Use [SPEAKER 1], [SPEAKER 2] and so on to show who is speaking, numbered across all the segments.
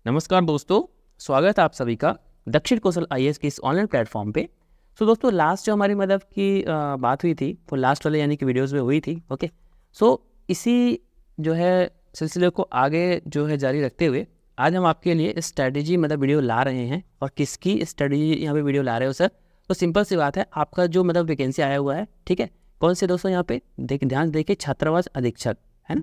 [SPEAKER 1] नमस्कार दोस्तों, स्वागत है आप सभी का दक्षिण कौशल आईएएस के इस ऑनलाइन प्लेटफॉर्म पे। सो दोस्तों, लास्ट जो हमारी मतलब की बात हुई थी वो लास्ट वाले यानी कि वीडियोस में हुई थी। ओके, सो इसी जो है सिलसिले को आगे जो है जारी रखते हुए आज हम आपके लिए स्ट्रेटेजी मतलब वीडियो ला रहे हैं। और किसकी स्ट्रेटेजी यहाँ पे वीडियो ला रहे हो सर? तो सिंपल सी बात है, आपका जो मतलब वैकेंसी आया हुआ है, ठीक है, कौन से दोस्तों यहाँ पे ध्यान देखिए, छात्रावास अधीक्षक है ना।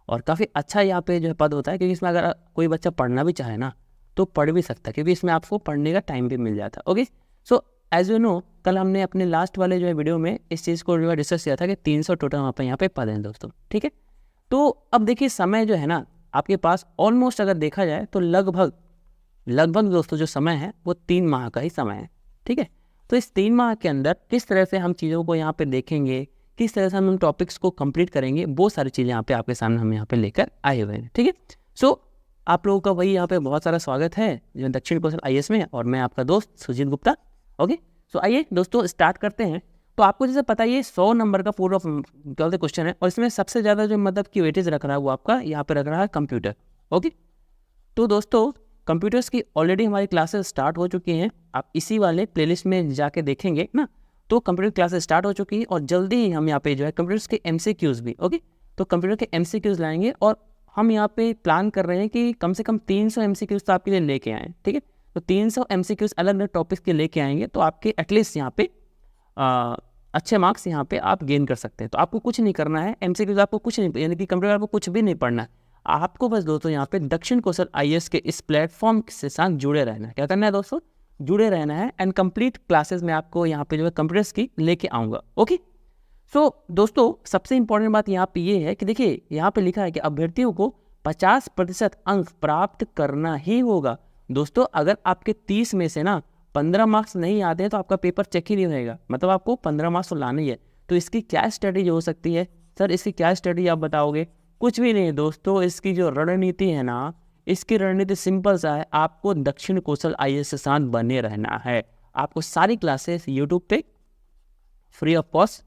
[SPEAKER 1] और काफ़ी अच्छा यहाँ पे जो है पद होता है, क्योंकि इसमें अगर कोई बच्चा पढ़ना भी चाहे ना तो पढ़ भी सकता है, क्योंकि इसमें आपको पढ़ने का टाइम भी मिल जाता है। Okay, so as you know, कल हमने अपने लास्ट वाले जो है वीडियो में इस चीज़ को जो है डिस्कस किया था कि 300 टोटल यहाँ पे पद हैं दोस्तों, ठीक है। तो अब देखिए, समय जो है ना आपके पास ऑलमोस्ट अगर देखा जाए तो लगभग दोस्तों जो समय है वो 3 माह का ही समय है, ठीक है। तो इस 3 माह के अंदर किस तरह से हम चीज़ों को यहाँ पे देखेंगे, किस तरह से हम उन टॉपिक्स को कंप्लीट करेंगे, वो सारी चीज़ें यहाँ पे आपके सामने हम यहाँ पे लेकर आए हुए हैं, ठीक है। सो आप लोगों का वही यहाँ पे बहुत सारा स्वागत है जो दक्षिण कौशल आईएएस में, और मैं आपका दोस्त सुजीत गुप्ता। ओके, सो आइए दोस्तों स्टार्ट करते हैं। तो आपको जैसे पता है ये 100 नंबर का पूरा क्वेश्चन है, और इसमें सबसे ज़्यादा जो मतलब की वेटेज रख रहा है वो आपका यहाँ पे रख रहा है कंप्यूटर। ओके, तो दोस्तों कंप्यूटर्स की ऑलरेडी हमारी क्लासेस स्टार्ट हो चुकी हैं, आप इसी वाले प्लेलिस्ट में जाके देखेंगे ना। तो कंप्यूटर क्लासेस स्टार्ट हो चुकी है और जल्दी ही हम यहाँ पे जो है कंप्यूटर्स के एमसीक्यूज़ भी, ओके, तो कंप्यूटर के एमसीक्यूज़ लाएंगे। और हम यहाँ पे प्लान कर रहे हैं कि कम से कम 300 एमसीक्यूज़ तो आपके लिए लेके आएँ, ठीक है। तो 300 एमसीक्यूज़ अलग अलग टॉपिक्स के लेके आएंगे, तो आपके एटलीस्ट यहाँ पे अच्छे मार्क्स यहाँ पे आप गेन कर सकते हैं। तो आपको कुछ नहीं करना है, एमसीक्यूज़ आपको कुछ नहीं, यानी कि कंप्यूटर आपको कुछ भी नहीं पढ़ना है। आपको बस दोस्तों यहाँ पे दक्षिण कौशल आईएएस के इस प्लेटफॉर्म के साथ जुड़े रहना है। क्या करना है दोस्तों? जुड़े रहना है, एंड कंप्लीट क्लासेस में आपको यहाँ पे जो है कंप्यूटर्स की लेके आऊँगा। ओके, सो दोस्तों सबसे इंपॉर्टेंट बात यहाँ पे ये है कि देखिए यहाँ पे लिखा है कि अभ्यर्थियों को 50% अंक प्राप्त करना ही होगा। दोस्तों अगर आपके 30 में से ना 15 मार्क्स नहीं आते हैं तो आपका पेपर चेक ही नहीं रहेगा, मतलब आपको 15 मार्क्स तो लाना ही है। तो इसकी क्या स्ट्रेटेजी हो सकती है सर? इसकी क्या स्ट्रेटेजी आप बताओगे? कुछ भी नहीं दोस्तों, इसकी जो रणनीति है ना, इसकी रणनीति सिंपल सा है, आपको दक्षिण कौशल आईएएस के साथ बने रहना है। आपको सारी क्लासेस यूट्यूब पे फ्री ऑफ कॉस्ट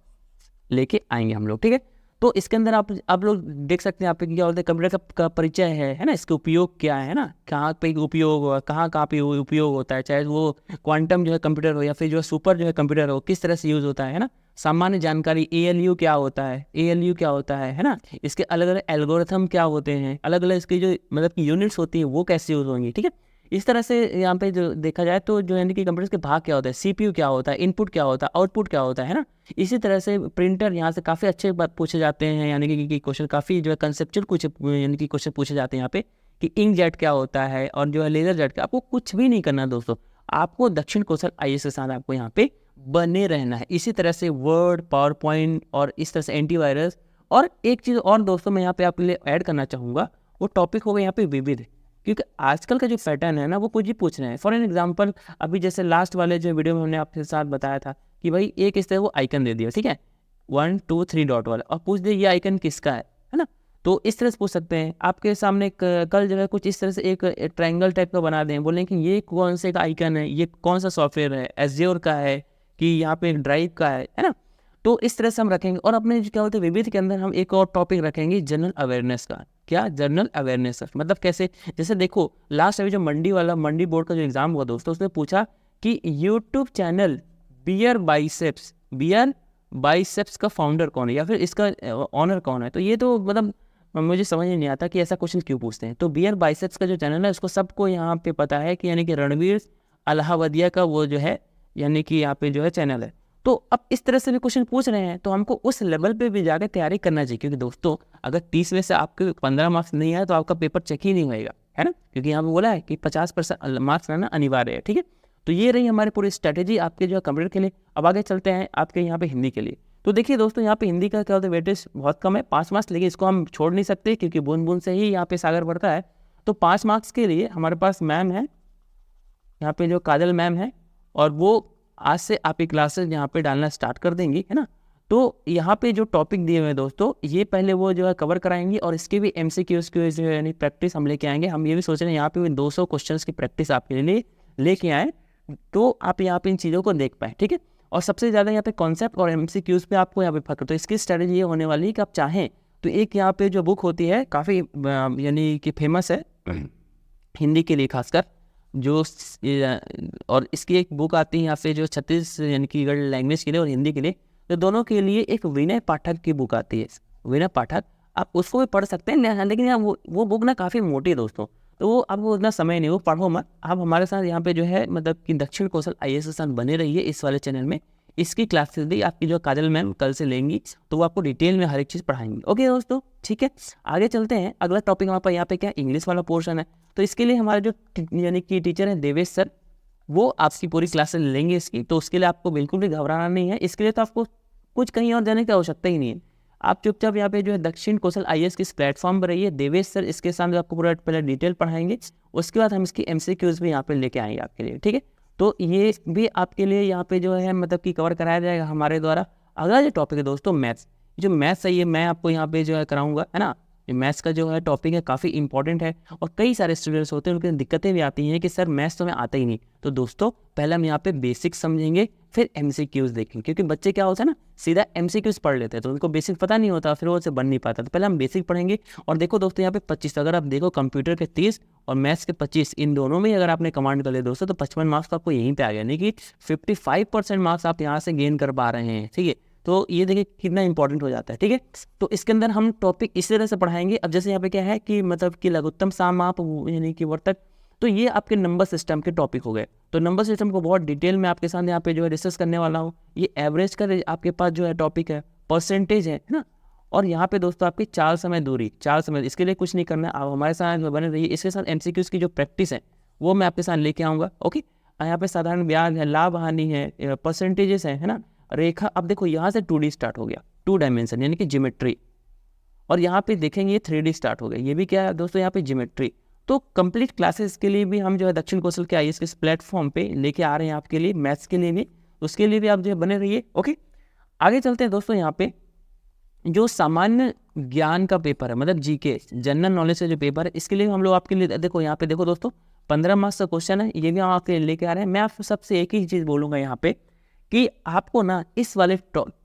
[SPEAKER 1] लेके आएंगे हम लोग, ठीक है। तो इसके अंदर आप लोग देख सकते हैं, आप क्या बोलते हैं, कंप्यूटर का परिचय है ना, इसके उपयोग क्या है ना, कहाँ पे उपयोग हो, कहाँ पे उपयोग होता है, चाहे वो क्वांटम जो है कंप्यूटर हो या फिर जो सुपर जो है कंप्यूटर हो, किस तरह से यूज़ होता है ना। सामान्य जानकारी, एएलयू क्या होता है ना, इसके अलग अलग एल्गोरिथम क्या होते हैं, अलग अलग इसकी जो मतलब की यूनिट्स होती है वो कैसे यूज़ होंगी, ठीक है। इस तरह से यहाँ पे जो देखा जाए तो जो यानी कि कंप्यूटर्स के भाग क्या होता है, सीपीयू क्या होता है, इनपुट क्या होता है, आउटपुट क्या होता है ना। इसी तरह से प्रिंटर, यहाँ से काफ़ी अच्छे बात पूछे जाते हैं, यानी कि क्वेश्चन काफ़ी जो है कंसेप्चुअल कुछ यानी कि क्वेश्चन पूछे जाते हैं यहाँ पे, कि इंक जेट क्या होता है और जो है लेजर जेट क्या। आपको कुछ भी नहीं करना दोस्तों, आपको दक्षिण कौशल आईएएस के साथ आपको यहाँ पे बने रहना है। इसी तरह से वर्ड, पावर पॉइंट, और इस तरह से एंटीवायरस। और एक चीज़ और दोस्तों मैं यहाँ पे आपके लिए ऐड करना चाहूँगा, वो टॉपिक होगा यहाँ पे विविध, क्योंकि आजकल का जो पैटर्न है ना वो कुछ भी पूछ रहे हैं। फॉर एन एग्जांपल, अभी जैसे लास्ट वाले जो वीडियो में हमने आपके साथ बताया था कि भाई एक इस तरह वो आइकन दे दिया, ठीक है, 1 2 3 डॉट वाला, और पूछ दिया ये आइकन किसका है ना। तो इस तरह से पूछ सकते हैं। आपके सामने कल जो है कुछ इस तरह से एक ट्रायंगल टाइप का बना दें, बोलें कि ये कौन से का आइकन है, ये कौन सा सॉफ्टवेयर है, एज़्योर का है कि यहाँ पे ड्राइव का है ना। तो इस तरह से हम रखेंगे। और अपने क्या बोलते हैं विविध के अंदर हम एक और टॉपिक रखेंगे जनरल अवेयरनेस का। क्या? जनरल अवेयरनेस, मतलब कैसे? जैसे देखो लास्ट अभी जो मंडी बोर्ड का जो एग्जाम हुआ दोस्तों, उसने पूछा कि यूट्यूब चैनल बियर बाइसेप्स का फाउंडर कौन है, या फिर इसका ऑनर कौन है। तो ये तो मतलब मुझे समझ नहीं आता कि ऐसा क्वेश्चन क्यों पूछते हैं। तो बियर बाइसेप्स का जो चैनल है उसको सबको यहाँ पे पता है कि यानी कि रणवीर अलाहाबादिया का वो जो है यानी कि यहाँ पे जो है चैनल है। तो अब इस तरह से भी क्वेश्चन पूछ रहे हैं, तो हमको उस लेवल पे भी जाकर तैयारी करना चाहिए, क्योंकि दोस्तों अगर 30 में से आपके 15 मार्क्स नहीं आए तो आपका पेपर चेक ही नहीं होएगा, है ना, क्योंकि यहाँ पे बोला है कि 50% मार्क्स रहना अनिवार्य है, ठीक है। तो ये रही हमारी पूरी स्ट्रेटेजी आपके जो है कंप्यूटर के लिए। अब आगे चलते हैं आपके यहाँ पे हिंदी के लिए। तो देखिए दोस्तों, यहाँ पे हिंदी का क्या होता है, वेटेज बहुत कम है, 5 मार्क्स, लेकिन इसको हम छोड़ नहीं सकते क्योंकि बूंद बूंद से ही यहाँ पे सागर बढ़ता है। तो 5 मार्क्स के लिए हमारे पास मैम है, यहाँ पे जो काजल मैम है, और वो आज से आपकी क्लासेस यहाँ पे डालना स्टार्ट कर देंगी, है ना। तो यहाँ पे जो टॉपिक दिए हुए हैं दोस्तों, ये पहले वो जो है कवर कराएंगी, और इसके भी एमसीक्यूज़ की जो है यानी प्रैक्टिस हम लेके आएंगे। हम ये भी सोच रहे हैं यहाँ पे 200 क्वेश्चंस की प्रैक्टिस आपके लिए लेके आएँ, तो आप यहाँ पे इन चीज़ों को देख पाएँ, ठीक है। और सबसे ज़्यादा यहाँ पे कॉन्सेप्ट और एमसीक्यूज़ पे आपको यहाँ पे फर्क। तो इसकी स्ट्रेटेजी ये होने वाली है कि आप चाहें तो एक यहाँ पे जो बुक होती है काफ़ी यानी कि फेमस है, हिंदी के लिए खासकर जो और इसकी एक बुक आती है यहाँ पे जो 36 यानी कि लैंग्वेज के लिए और हिंदी के लिए, तो दोनों के लिए एक विनय पाठक की बुक आती है। विनय पाठक, आप उसको भी पढ़ सकते हैं, लेकिन यार वो बुक ना काफ़ी मोटी है दोस्तों, तो वो आपको उतना समय नहीं, वो पढ़ो मत। आप हमारे साथ यहाँ पे जो है मतलब कि दक्षिण कौशल IAS के साथ बने रहिए इस वाले चैनल में। इसकी क्लासेस भी आपकी जो काजल मैम कल से लेंगी, तो वो आपको डिटेल में हर एक चीज़ पढ़ाएंगी। ओके दोस्तों, ठीक है, आगे चलते हैं। अगला टॉपिक हमारे पास यहाँ पे क्या, इंग्लिश वाला पोर्शन है। तो इसके लिए हमारे जो यानी कि टीचर हैं देवेश सर, वो आपकी पूरी क्लासेस लेंगे इसकी, तो उसके लिए आपको बिल्कुल भी घबराना नहीं है। इसके लिए तो आपको कुछ कहीं और जाने की आवश्यकता ही नहीं है। आप चुपचाप यहाँ पे जो है दक्षिण कौशल IAS के इस प्लेटफॉर्म पर रहिए। देवेश सर इसके सामने आपको पूरा पहले डिटेल पढ़ाएंगे, उसके बाद हम इसकी MCQs भी यहाँ पे लेके आएंगे आपके लिए, ठीक है। तो ये भी आपके लिए यहाँ पे जो है मतलब कि कवर कराया जाएगा हमारे द्वारा। अगला जो टॉपिक है दोस्तों मैथ्स, जो मैथ्स है ये मैं आपको यहाँ पे जो है कराऊंगा, है ना। मैथ्स का जो है टॉपिक है काफ़ी इंपॉर्टेंट है, और कई सारे स्टूडेंट्स होते हैं उनकी दिक्कतें भी आती हैं कि सर मैथ्स तो हमें आता ही नहीं। तो दोस्तों पहले हम यहाँ पे बेसिक समझेंगे, फिर MCQs देखेंगे, क्योंकि बच्चे क्या होता है ना सीधा MCQs पढ़ लेते हैं, तो उनको बेसिक पता नहीं होता, फिर वो उससे बन नहीं पाता। तो पहले हम बेसिक पढ़ेंगे। और देखो दोस्तों यहाँ पे 25, अगर आप देखो कंप्यूटर के 30 और मैथ्स के 25, इन दोनों में अगर आपने कमांड कर लिया दोस्तों, तो 55 मार्क्स तो आपको यहीं पे आ गया, यानी कि 55% मार्क्स आप यहाँ से गेन कर पा रहे हैं, ठीक है। तो ये देखिए कितना इंपॉर्टेंट हो जाता है, ठीक है। तो इसके अंदर हम टॉपिक इस तरह से पढ़ाएंगे। अब जैसे यहाँ पे क्या है कि मतलब कि लघुत्तम सामाप यानी कि वर्तक, तो ये आपके नंबर सिस्टम के टॉपिक हो गए। तो नंबर सिस्टम को बहुत डिटेल में आपके साथ यहाँ पे जो है डिस्कस करने वाला हूँ। ये एवरेज का आपके पास जो है टॉपिक है, परसेंटेज है ना। और यहाँ पे दोस्तों आपकी चाल समय दूरी, चाल समय, इसके लिए कुछ नहीं करना है, आप हमारे साथ बने रहिए। इसके साथ MCQs की जो प्रैक्टिस है वो मैं आपके साथ लेके आऊँगा, ओके। यहाँ पे साधारण ब्याज है, लाभ हानि है, परसेंटेजेस है ना, रेखा। अब देखो यहाँ से 2D स्टार्ट हो गया, 2 डायमेंशन यानी कि ज्योमेट्री, और यहाँ पे देखेंगे ये 3D स्टार्ट हो गया, ये भी क्या है दोस्तों यहाँ पे ज्योमेट्री। तो कंप्लीट क्लासेस के लिए भी हम जो है दक्षिण कौशल के IAS के इस प्लेटफॉर्म पे लेके आ रहे हैं आपके लिए, मैथ्स के लिए भी, उसके लिए भी आप जो है बने रहिए, ओके। आगे चलते हैं दोस्तों, यहाँ पे जो सामान्य ज्ञान का पेपर है, मतलब GK जनरल नॉलेज का जो पेपर है, इसके लिए हम लोग आपके लिए देखो यहाँ पे देखो दोस्तों 15 मार्क्स का क्वेश्चन है, ये भी हम आपके लिए लेके आ रहे हैं। मैं आपको सबसे एक ही चीज़ बोलूँगा यहाँ पे कि आपको ना इस वाले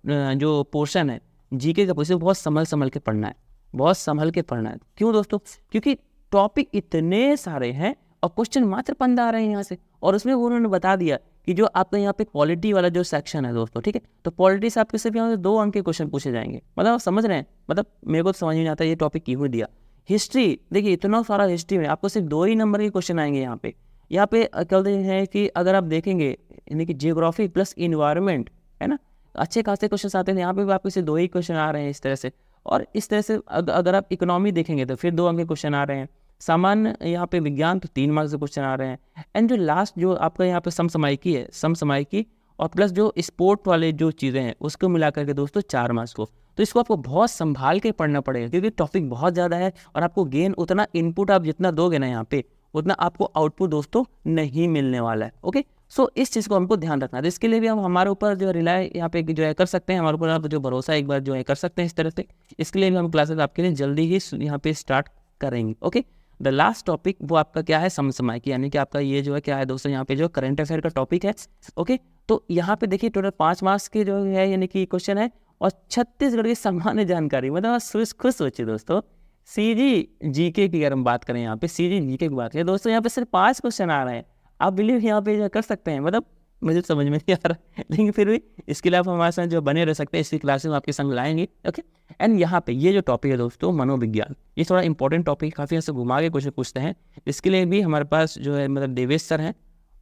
[SPEAKER 1] जो पोर्शन है GK का पोर्शन बहुत संभल के पढ़ना है, बहुत संभल के पढ़ना है। क्यों दोस्तों? क्योंकि टॉपिक इतने सारे हैं और क्वेश्चन मात्र 15 आ रहे हैं यहाँ से, और उसमें उन्होंने बता दिया कि जो आपका यहाँ पे पॉलिटी वाला जो सेक्शन है दोस्तों, ठीक है, तो पॉलिटी से आपके सिर्फ यहाँ से 2 अंक के क्वेश्चन पूछे जाएंगे। मतलब आप समझ रहे हैं, मतलब मेरे को तो समझ नहीं आता ये टॉपिक क्यों दिया। हिस्ट्री देखिए इतना सारा हिस्ट्री में आपको सिर्फ 2 ही नंबर के क्वेश्चन आएंगे यहाँ पे। यहाँ पे कहते हैं कि अगर आप देखेंगे यानी कि जियोग्राफी प्लस इन्वायरमेंट है ना, अच्छे खासे क्वेश्चन आते हैं, यहाँ पे भी आपके सिर्फ 2 ही क्वेश्चन आ रहे हैं इस तरह से। और इस तरह से अगर आप इकोनॉमी देखेंगे तो फिर 2 अंक के क्वेश्चन आ रहे हैं। सामान्य यहाँ पे विज्ञान तो 3 मार्क्स के क्वेश्चन आ रहे हैं। एंड जो लास्ट जो आपका यहाँ पे समसामयिकी है, समसामयिकी और प्लस जो स्पोर्ट वाले जो चीज़ें हैं उसको मिलाकर के दोस्तों 4 मार्क्स को। तो इसको आपको बहुत संभाल के पढ़ना पड़ेगा, क्योंकि टॉपिक बहुत ज़्यादा है और आपको गेन उतना इनपुट आप जितना दोगे ना यहाँ पे, उतना आपको आउटपुट दोस्तों नहीं मिलने वाला है, ओके। सो इस चीज़ को हमको ध्यान रखना है। तो इसके लिए भी हम हमारे ऊपर जो रिलाय यहाँ पे जो है कर सकते हैं, हमारे ऊपर आप जो भरोसा एक बार जो है कर सकते हैं इस तरह से। इसके लिए भी हम क्लासेस आपके लिए जल्दी ही यहाँ पे स्टार्ट करेंगे, ओके। द लास्ट टॉपिक वो आपका क्या है, समसामयिकी, यानी कि आपका ये जो है क्या है दोस्तों, यहाँ पे जो करंट अफेयर का टॉपिक है, ओके। तो यहाँ पे देखिए टोटल 5 मार्क्स के जो है यानी कि क्वेश्चन है, और छत्तीसगढ़ की सामान्य जानकारी, मतलब खुश सोचिए दोस्तों। CG GK की अगर हम बात करें, यहाँ पे CG GK की बात करें दोस्तों, यहाँ पे सिर्फ 5 क्वेश्चन आ रहे हैं। आप बिलीव यहाँ पे कर सकते हैं, मतलब मुझे समझ में नहीं आ रहा है, लेकिन फिर भी इसके लिए आप हमारे साथ जो बने रह सकते हैं, इसकी क्लासेस आपके संग लाएंगे, ओके। एंड यहाँ पे ये जो टॉपिक है दोस्तों मनोविज्ञान, ये थोड़ा इंपॉर्टेंट टॉपिक, काफ़ी ऐसे घुमा के क्वेश्चन पूछते हैं। इसके लिए भी हमारे पास जो है मतलब देवेश सर हैं,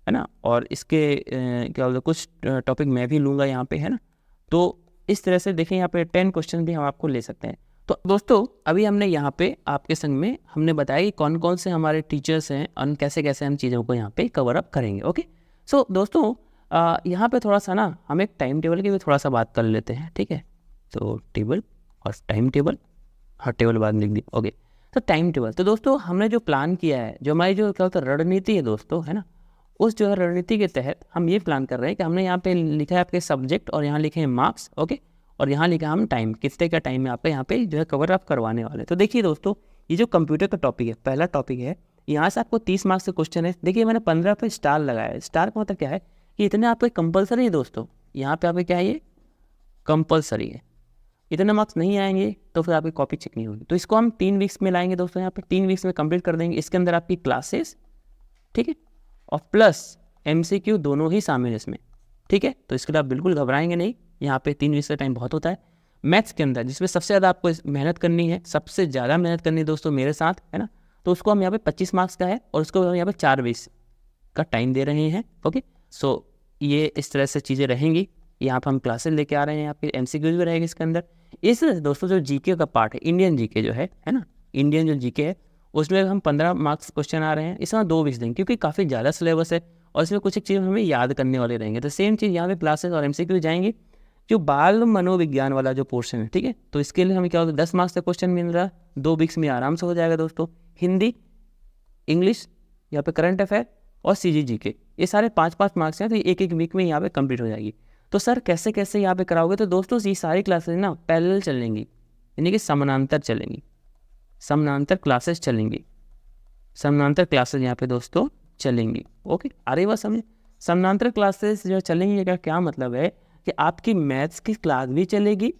[SPEAKER 1] है ना, और इसके क्या बोलते कुछ टॉपिक मैं भी लूँगा यहाँ पे, है ना। तो इस तरह से देखें यहाँ पे 10 क्वेश्चन भी हम आपको ले सकते हैं। तो दोस्तों अभी हमने यहाँ पे आपके संग में हमने बताया कि कौन कौन से हमारे टीचर्स हैं और कैसे कैसे हम चीज़ों को यहाँ पे कवर अप करेंगे, ओके। सो दोस्तों यहाँ पे थोड़ा सा ना हम एक टाइम टेबल की भी थोड़ा सा बात कर लेते हैं, ठीक है। तो टेबल और टाइम टेबल, हाँ टेबल बाद लिख दी, ओके। तो टाइम टेबल, तो दोस्तों हमने जो प्लान किया है, जो हमारी जो क्या होता है रणनीति है दोस्तों, है ना, उस जो है रणनीति के तहत हम ये प्लान कर रहे हैं कि हमने यहाँ पे लिखा है आपके सब्जेक्ट, और यहाँ लिखे हैं मार्क्स, ओके, और यहाँ लिखा हम टाइम, कितने का टाइम में आपका यहाँ पे जो है कवर अप करवाने वाले। तो देखिए दोस्तों ये जो कंप्यूटर का टॉपिक है, पहला टॉपिक है, यहाँ से आपको 30 मार्क्स के क्वेश्चन है। देखिए मैंने 15 पे स्टार लगाया है। स्टार का मतलब क्या है कि इतने आपके कंपलसरी है दोस्तों, यहाँ पे आपके क्या है, ये कंपलसरी है। इतने मार्क्स नहीं आएंगे तो फिर आपकी कॉपी चेक नहीं होगी। तो इसको हम 3 वीक्स में लाएंगे दोस्तों, यहाँ पे 3 वीक्स में कंप्लीट कर देंगे। इसके अंदर आपकी क्लासेस, ठीक है, और प्लस MCQ दोनों ही शामिल है इसमें, ठीक है। तो इसके लिए आप बिल्कुल घबराएंगे नहीं, यहाँ पे 3 वीक्स का टाइम बहुत होता है। मैथ्स के अंदर जिसमें सबसे ज़्यादा आपको मेहनत करनी है, सबसे ज़्यादा मेहनत करनी है दोस्तों मेरे साथ, है ना, तो उसको हम यहाँ पे 25 मार्क्स का है और उसको हम यहाँ पे 4 वीक्स का टाइम दे रहे हैं। ओके, सो ये इस तरह से चीज़ें रहेंगी। यहाँ पर हम क्लासेस लेके आ रहे हैं, आपके MCQs भी रहेंगे इसके अंदर। इस तरह से दोस्तों जो GK का पार्ट है, इंडियन GK जो है ना, इंडियन जो GK है उसमें हम 15 मार्क्स क्वेश्चन आ रहे हैं, इसमें 2 वीक्स देंगे क्योंकि काफ़ी ज़्यादा सिलेबस है और इसमें कुछ एक चीज़ हमें याद करने वाले रहेंगे। तो सेम चीज़ यहाँ पे क्लासेस और MCQ जाएंगे। जो बाल मनोविज्ञान वाला जो पोर्शन है, ठीक है, तो इसके लिए हमें क्या होता है, 10 मार्क्स का क्वेश्चन मिल रहा है, 2 वीक्स में आराम से हो जाएगा दोस्तों। हिंदी, इंग्लिश, यहाँ पे करंट अफेयर और CGGK, ये सारे 5-5 मार्क्स हैं, तो एक एक वीक में यहाँ पे कंप्लीट हो जाएगी। तो सर कैसे कैसे यहाँ पे कराओगे, तो दोस्तों ये सारी क्लासेस ना पैरेलल चलेंगी, यानी कि समानांतर चलेंगी, समानांतर क्लासेस चलेंगी, समानांतर क्लासेस यहाँ पे दोस्तों चलेंगी। ओके, आ रही बात समझे। समानांतर क्लासेस जो चलेंगी का क्या मतलब है कि आपकी मैथ्स की क्लास भी चलेगी,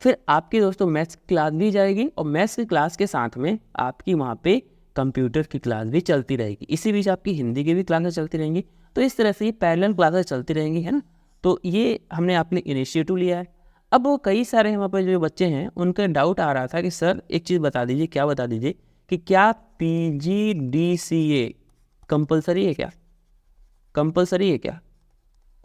[SPEAKER 1] फिर आपकी दोस्तों मैथ्स की क्लास भी जाएगी और मैथ्स की क्लास के साथ में आपकी वहाँ पे कंप्यूटर की क्लास भी चलती रहेगी। इसी बीच आपकी हिंदी की भी क्लासेस चलती रहेंगी। तो इस तरह से ये पैरेलल क्लासेस चलती रहेंगी, है ना। तो ये हमने आपने इनिशिएटिव लिया है। अब वो कई सारे हमारे पास जो बच्चे हैं उनका डाउट आ रहा था कि सर एक चीज़ बता दीजिए, क्या बता दीजिए कि क्या PGDCA कंपलसरी है, क्या कंपलसरी है क्या।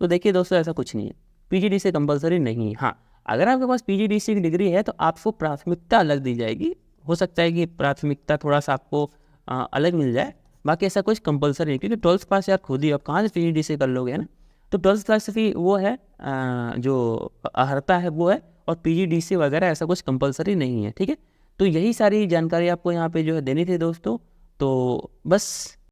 [SPEAKER 1] तो देखिए दोस्तों ऐसा कुछ नहीं है, PGDCA कंपलसरी नहीं है। हाँ, अगर आपके पास PGDCA की डिग्री है तो आपको प्राथमिकता अलग दी जाएगी, हो सकता है कि प्राथमिकता थोड़ा सा आपको अलग मिल जाए, बाकी ऐसा कुछ कंपलसरी नहीं, क्योंकि 12th क्लास यार खुद ही आप कहाँ से PGDCA कर लोगे, है ना। तो 12th क्लास की वो है जो अर्हता है वो है, और PGDCA वगैरह ऐसा कुछ कंपलसरी नहीं है, ठीक है। तो यही सारी जानकारी आपको यहाँ पे जो है देनी थी दोस्तों। तो बस